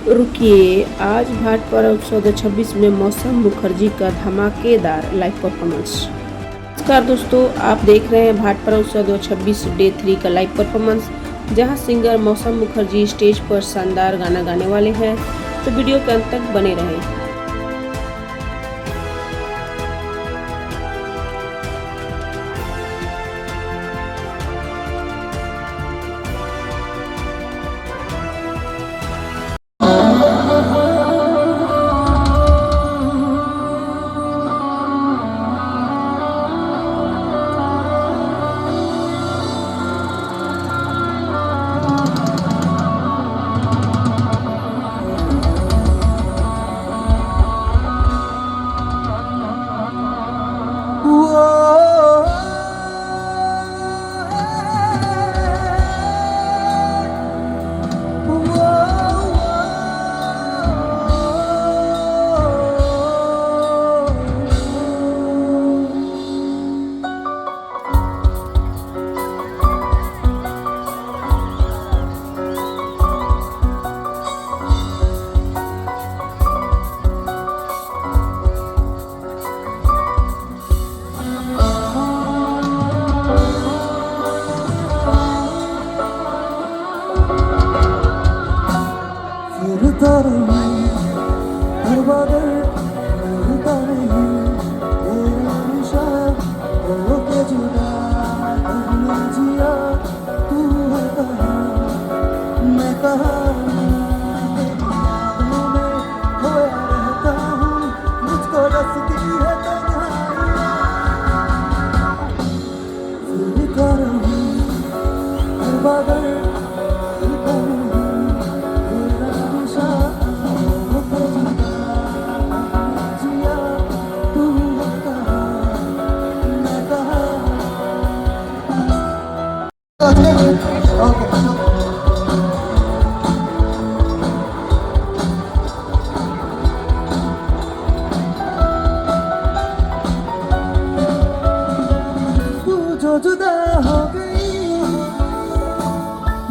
रुकिए, आज भाट पर्व 1426 में मौसम मुखर्जी का धमाकेदार लाइव परफॉर्मेंस। नमस्कार दोस्तों, आप देख रहे हैं भाट पर्व 1426 डे 3 का लाइव परफॉर्मेंस, जहां सिंगर मौसम मुखर्जी स्टेज पर शानदार गाना गाने वाले हैं। तो वीडियो के अंत तक बने रहें। जुदा हो गई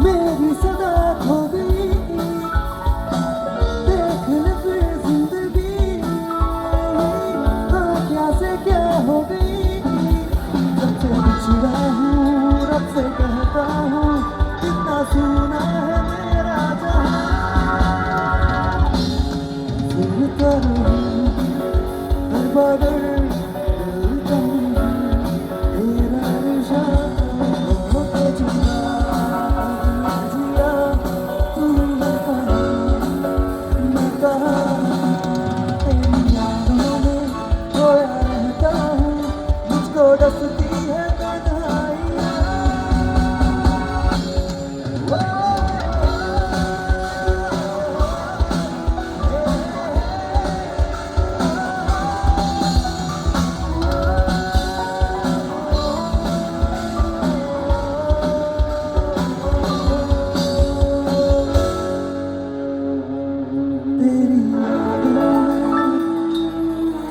मेरी सदा खो गई, देख ले फिर जिंदगी हाँ क्या से क्या हो गई। जब से बिछड़ा हूँ रब से कहता हूँ कितना सुना है मेरा जहां, फिर करूँ हर बदल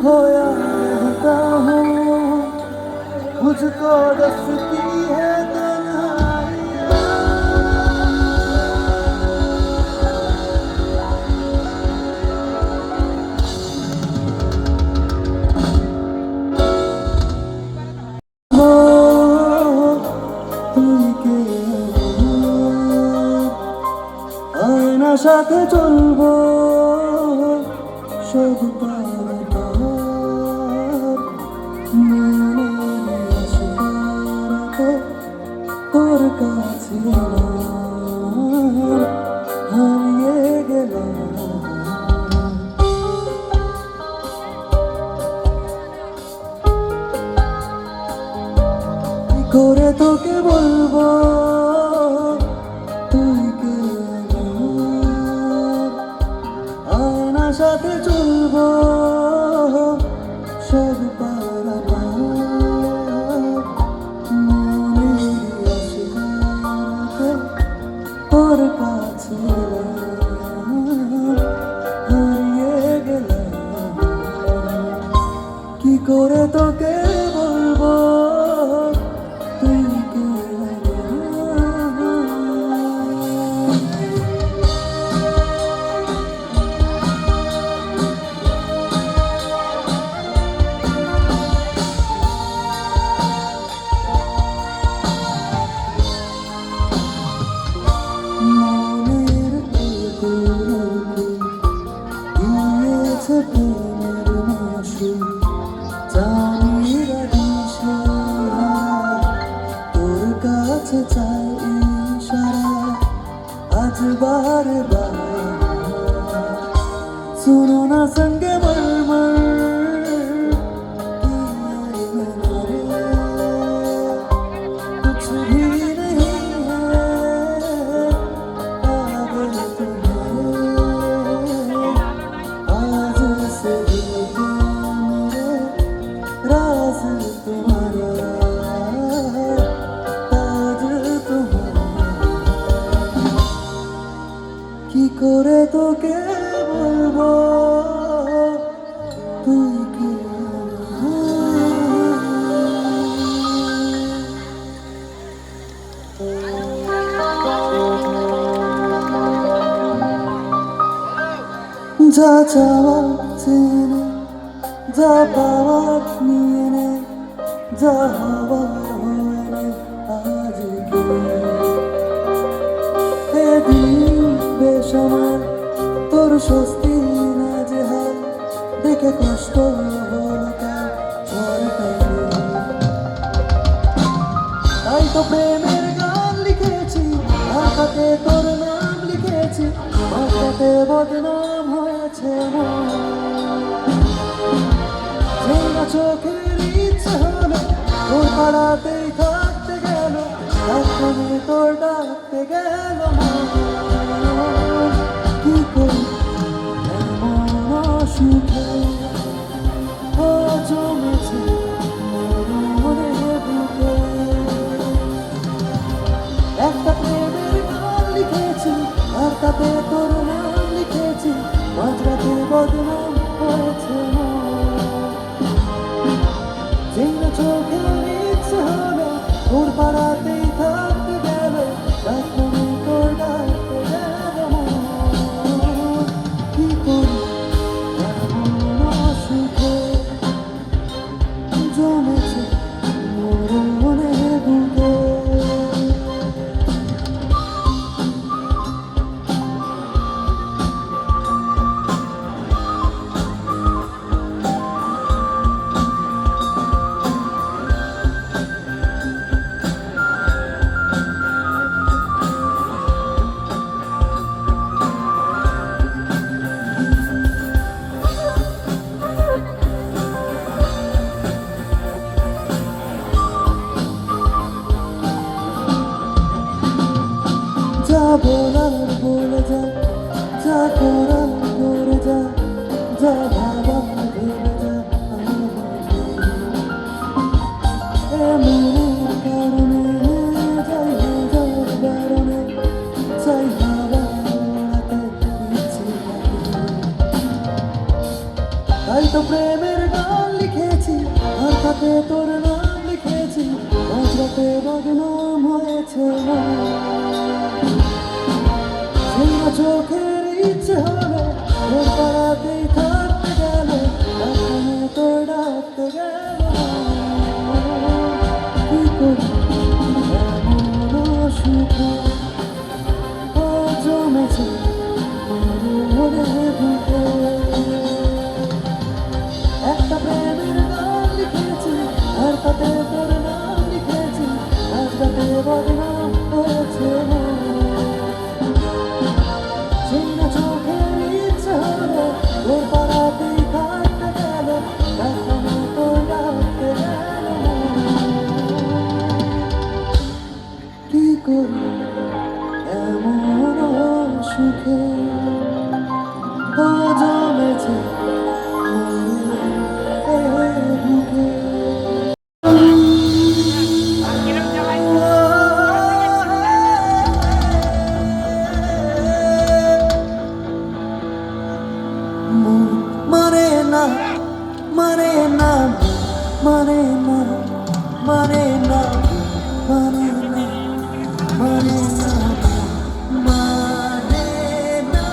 खोया रहता हूँ, मुझको दसती है আয়নার সাথে চলবো সব তোর কাছে হারিয়ে গেলাম। কি করে তোকে বলবো তুই কে, আয়নার সাথে চলবো সব তোর কাছে হারিয়ে গেলাম। কি করে তোকে বলবো তুই কে। सुनो ना संगे मरमर की कुछ भी नहीं है पागल तुम्हारे आज से दिल के मेरे राज तुम्हारा ताज तुम्हारा কি করে তোকে বলবো তুই কি যা চাওয়া চেনে যা পাওয়া নিয়ে নে যা হওয়া হয়ে নে আজকে এদিন বেসামার তোর স্বস্তি না যে হাল দেখে কষ্ট হলো কেন ঝড়টাকে তাই তো প্রেমের গান লিখেছি আকাতে তোর নাম লিখেছি আকাতে বদনাম হয়েছে যেই না চোখের ইচ্ছে হলো তোর পাড়াতেই থাকতে গেল এখনই তোর ডাকতে গেল কি করি এমন অসুখে ও জমেছে মনে বুকে একটা প্রেমের গান লিখেছি আর তাতে তোর নাম লিখেছি মাঝরাতে বদনাম হয়েছে যেই না চোখের ইচ্ছে হলো তোর পাড়াতেই থাকতে গেল এখনই তোর ডাকতে গেল কি করি এমন অসুখে জমেছে মনে বুকে যা বলার বলে যা যা করার করে যা যা ভাবার ভেবে যা এমনের কারণে যাই যার কারণে চাই হাওয়া ওড়াতে ইচ্ছে লাগে তাই তো প্রেমের গান লিখেছি আর তাতে তোর নাম লিখেছি মাঝরাতে বদনাম হয়েছে চোখের ইচ্ছে হলো তোর পাড়াতেই থাকতে গেল এখনো তোর ডাকতে গেল কি করি এমন সুখে ও জমেছে মনে বুকে একটা প্রেমের গান লিখেছি আর তাতে তোর নাম লিখেছি আজকে বদনাম হয়েছে চোখের ইচ্ছে হলো তোর পাড়াতেই থাকতে গেল এখনো তোর ডাকতে গেল কি করি এমন সুখে ও জমেছে বুকে মানে না মানে না মানে না মানে না মানে না মানে না মানে না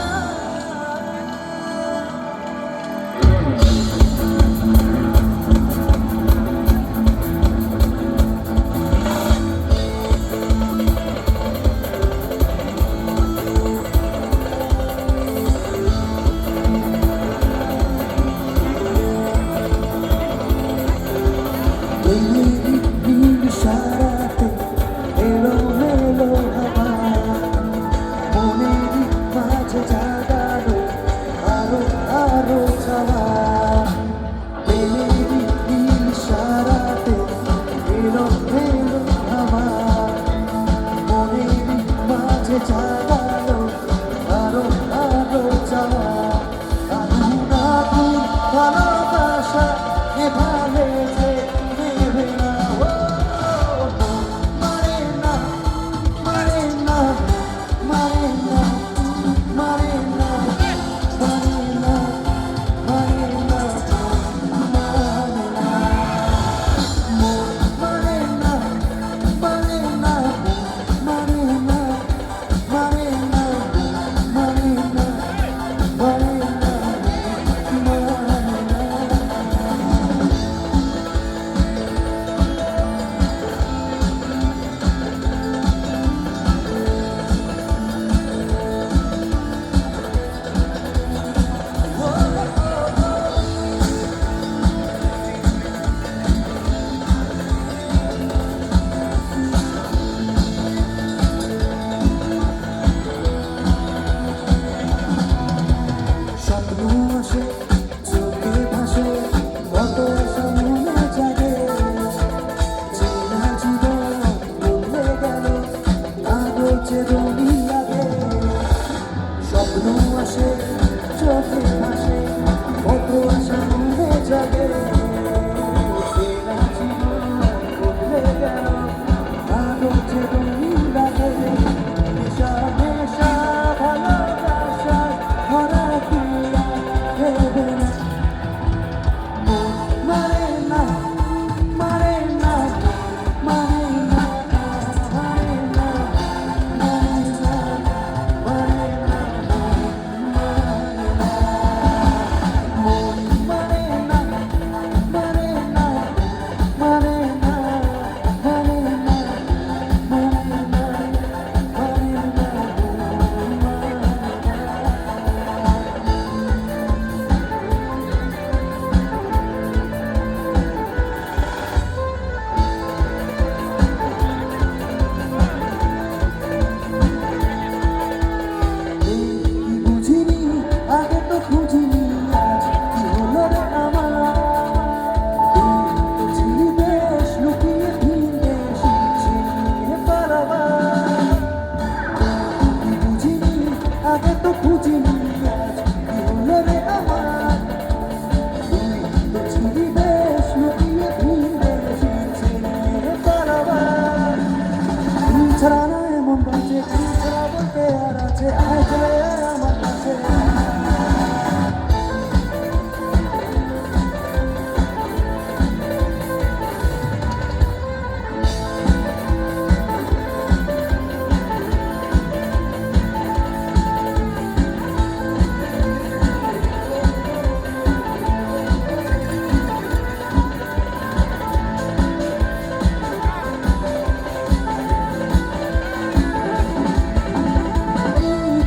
চোখে ভাসে কত আশা মনে জাগে চেনা জীবন বদলে গেল আলো যে রঙিন রাখে নেশা নেশা ভালোবাসা ভরা কিয়া ভেবে না মানে না মানে না মানে না মানে না মানে না মানে না মানে না মানে না মানে না মানে না মানে না কি বুঝিনি আগে তো খুঁজিনি আজ কি হলো রে আমার তুই তো ছিলি বেশ লুকিয়ে ভিড়ে শিখছিলি পারাবার কি বুঝিনি আগে তো খুঁজিনি আজ কি হলো রে আমার তুই তো ছিলি বেশ লুকিয়ে ভিড়ে শিখছিলি পারাবার তুই ছাড়া না এমন বাজে তুই ছাড়া বলতে আর আছে আয় চলে আয় আমার কাছে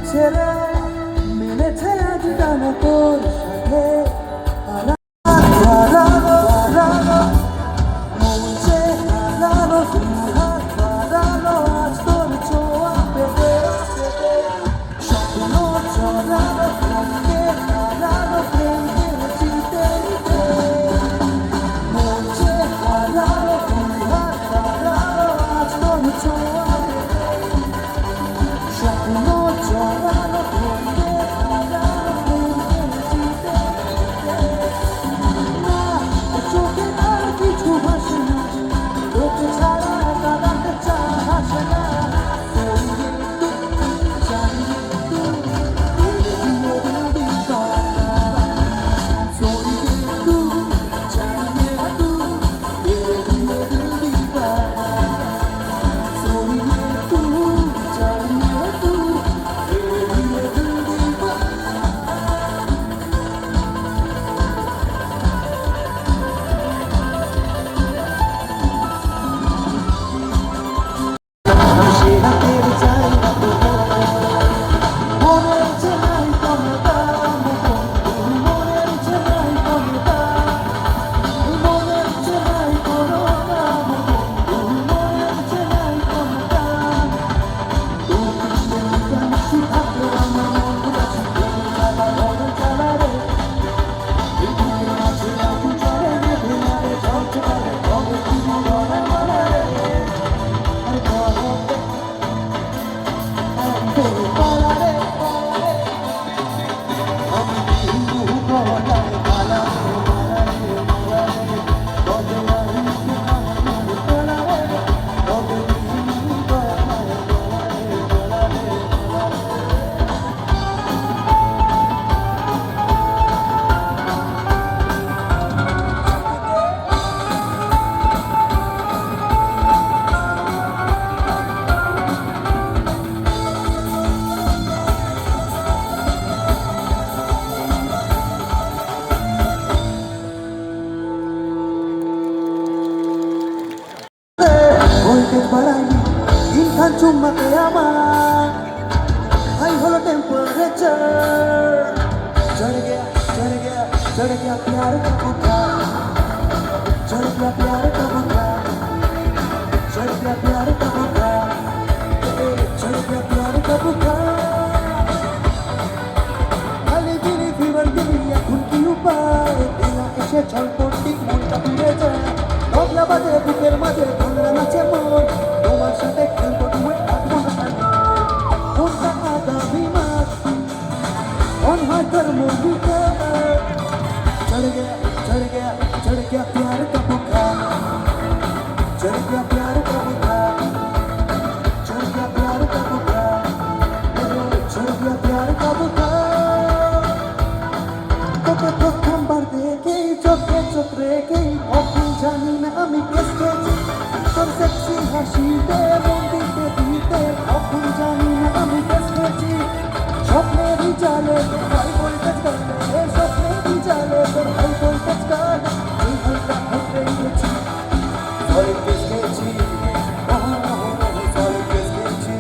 ছেড়ে মেলেছে আজ ডানা তোর সাথে হারানো হারানো মনছে হারানো দুহাত হারানো আজ তোর ছোঁয়া পেতে পেতে স্বপ্ন ছড়ানো প্রেমকে হারানো প্রেমকে জিতে নিতে মনছে হারানো দুহাত হারানো আজ তোর ছোঁয়া পেতে স্বপ্ন ছড়ানো প্রেমকে হারানো প্রেমকে জিতে নিতে না চোখে আর কিছু ভাসে না তোকে ছাড়া কাঁদাতে চাহাসে না ভোল্টেজ বাড়াইনি ইনখান চুম্মাতে আমার হাই হলো টেম্পারেচার चढ़ गया प्यार का बुखार चढ़ गया प्यार का बुखार चढ़ गया प्यार का बुखार चढ़ गया प्यार का बुखार खाली दिली फीवर दिली এখন কি উপায় দিলা এসে ছলপটি মনটা ফিরে যায় তবলা বাজে বুকের মাঝে ভাঙা নাচে মন তোমার সাথে খেলবো ডুয়ে থাকবো না মনটা আগামী মাস অনহার कर मोरू का चढ़ गया प्यार का बुखार चढ़ गया प्यार का बुखार चढ़ गया प्यार का बुखार चढ़ गया प्यार का बुखार তোকে প্রথমবার দেখেই চোখে চোখ রেখেই কখন জানি না আমি কেসেছি তোর সেক্সি হাসিতে মন দিতে দিতে কখন জানি না আমি কেসেছি স্বপ্নেরই জালে তোর হাই ভোল্টেজ গানে স্বপ্নেরই জালে তোর হাই ভোল্টেজ গানে এই হালকা হতে গেছি সরি কেসেছি সরি কেসেছি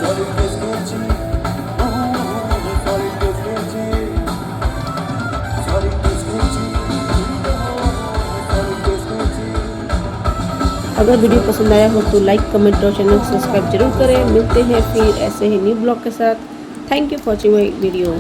সরি কেসেছি সরি কেসেছি सॉरी किसकी सॉरी किसकी अगर वीडियो पसंद आया हो तो लाइक कमेंट और चैनल सब्सक्राइब जरूर करें। मिलते हैं फिर ऐसे ही न्यू ब्लॉग के साथ। Thank you for watching my video.